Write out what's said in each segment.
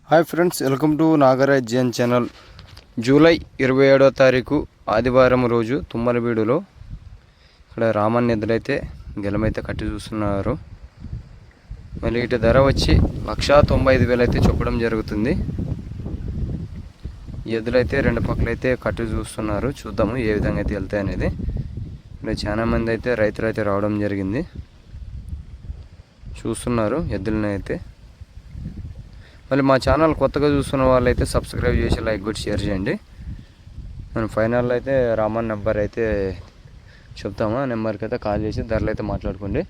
Hi friends, welcome to Nagaraj Jain channel. July 27వ తారీఖు ఆదివారం రోజు తుమ్మలబీడులో ఇక్కడ రామన్ ఎద్దులైతే గెలమైతే కట్టి చూస్తున్నారు. మళ్ళీ ఇటు ధర వచ్చి 1,95,000 అయితే చెప్పడం జరుగుతుంది. ఎద్దులైతే రెండు పక్కలైతే కట్టి చూస్తున్నారు. చూద్దాము ఏ విధంగా అయితే వెళ్తాయి అనేది. ఇక్కడ చాలా మంది అయితే రైతులు అయితే రావడం జరిగింది, చూస్తున్నారు ఎద్దులని అయితే. మళ్ళీ మా ఛానల్ కొత్తగా చూస్తున్న వాళ్ళైతే సబ్స్క్రైబ్ చేసి లైక్ కొట్టి షేర్ చేయండి. మనం ఫైనల్లో అయితే రామన్ నెంబర్ అయితే చెప్తాము. ఆ నెంబర్కి అయితే కాల్ చేసి ధరలు అయితే మాట్లాడుకోండి.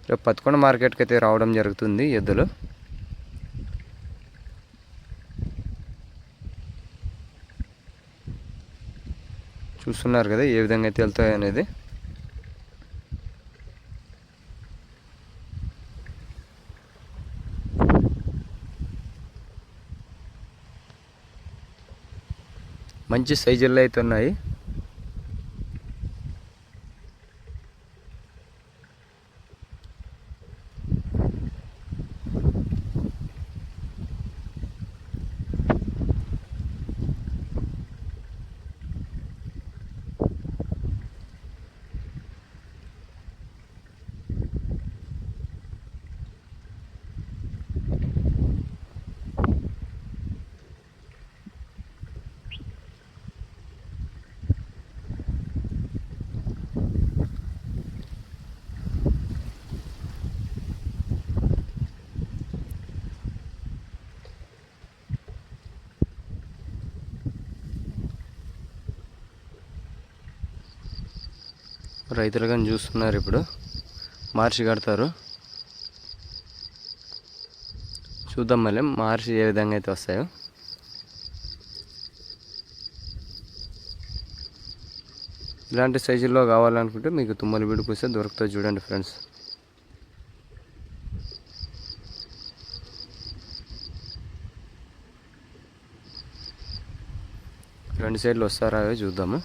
రేపు పత్తికొండ మార్కెట్కి అయితే రావడం జరుగుతుంది ఎద్దులు. చూస్తున్నారు కదా ఏ విధంగా అయితే వెళ్తాయి అనేది. మంచి సైజుల్లో అయితే ఉన్నాయి. రైతులు కానీ చూస్తున్నారు, ఇప్పుడు మార్చి కడతారు. చూద్దాం మళ్ళీ మార్చి ఏ విధంగా అయితే వస్తాయో. ఇలాంటి సైజుల్లో కావాలనుకుంటే మీకు తుమ్మలబీడుకు వస్తే దొరుకుతుంది. చూడండి ఫ్రెండ్స్, రెండు సైడ్లు వస్తారా చూద్దాము.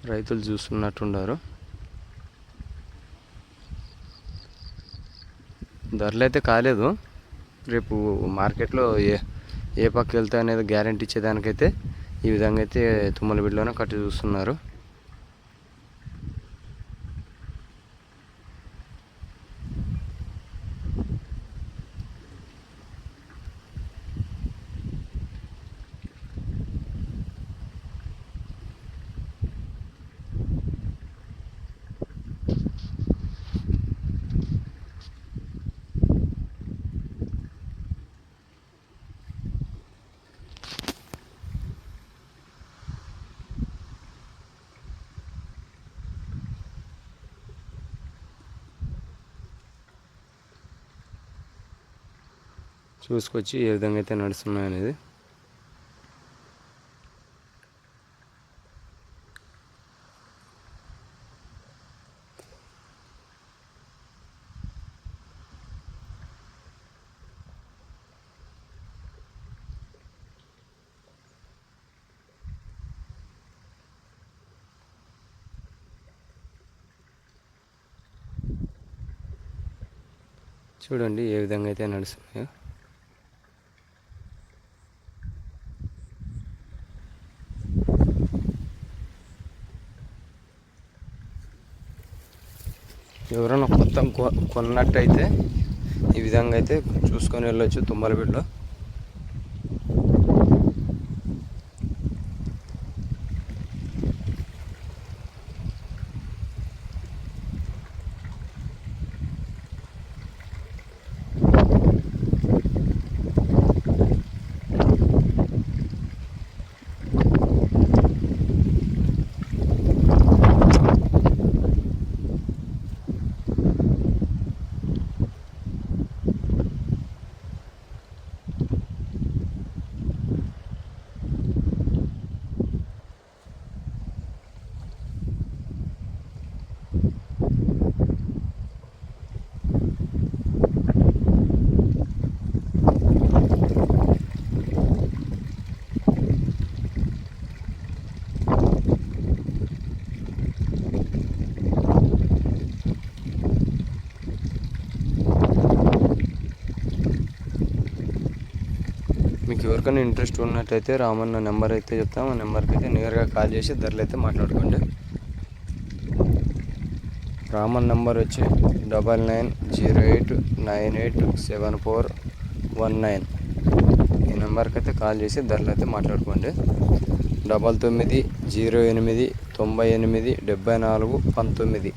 రైతులు చూస్తున్నట్టున్నారు. ధరలు అయితే కాలేదు. రేపు మార్కెట్లో ఏ పక్క వెళ్తాయి అనేది గ్యారెంటీ ఇచ్చేదానికైతే ఈ విధంగా అయితే తుమ్మలబీడులోనే కట్టి చూస్తున్నారు. చూసుకొచ్చి ఏ విధంగా అయితే నడుస్తున్నాయి అనేది. చూడండి ఏ విధంగా అయితే నడుస్తున్నాయో. ఎవరైనా కొత్త కొన్నట్టయితే ఈ విధంగా అయితే చూసుకొని వెళ్ళొచ్చు తుమ్మలబీడులో. మీకు ఎవరికైనా ఇంట్రెస్ట్ ఉన్నట్టయితే రామన్న నెంబర్ అయితే చెప్తాం. ఆ నెంబర్కి అయితే నేరుగా కాల్ చేసి ధరలు అయితే మాట్లాడుకోండి. రామన్ నెంబర్ వచ్చి 9908987419. ఈ నెంబర్కి అయితే కాల్ చేసి ధరలు అయితే మాట్లాడుకోండి. 9908987419.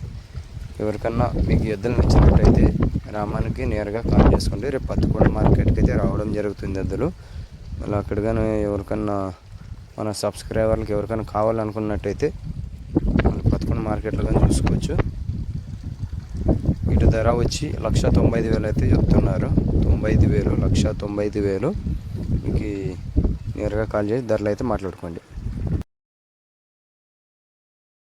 ఎవరికన్నా మీకు ఎద్దులు నచ్చినట్టయితే రామానికి నేరుగా కాల్ చేసుకోండి. రేపు పత్తికొండ మార్కెట్కి అయితే రావడం జరుగుతుంది ఎద్దులు. మళ్ళీ అక్కడ కానీ ఎవరికన్నా మన సబ్స్క్రైబర్లకి ఎవరికైనా కావాలనుకున్నట్టయితే పత్తికొండ మార్కెట్లో కానీ చూసుకోవచ్చు. వీటి ధర వచ్చి 1,95,000 అయితే చెప్తున్నారు. 95,000, 1,95,000. మీకు నేరుగా కాల్ చేసి ధరలు అయితే మాట్లాడుకోండి.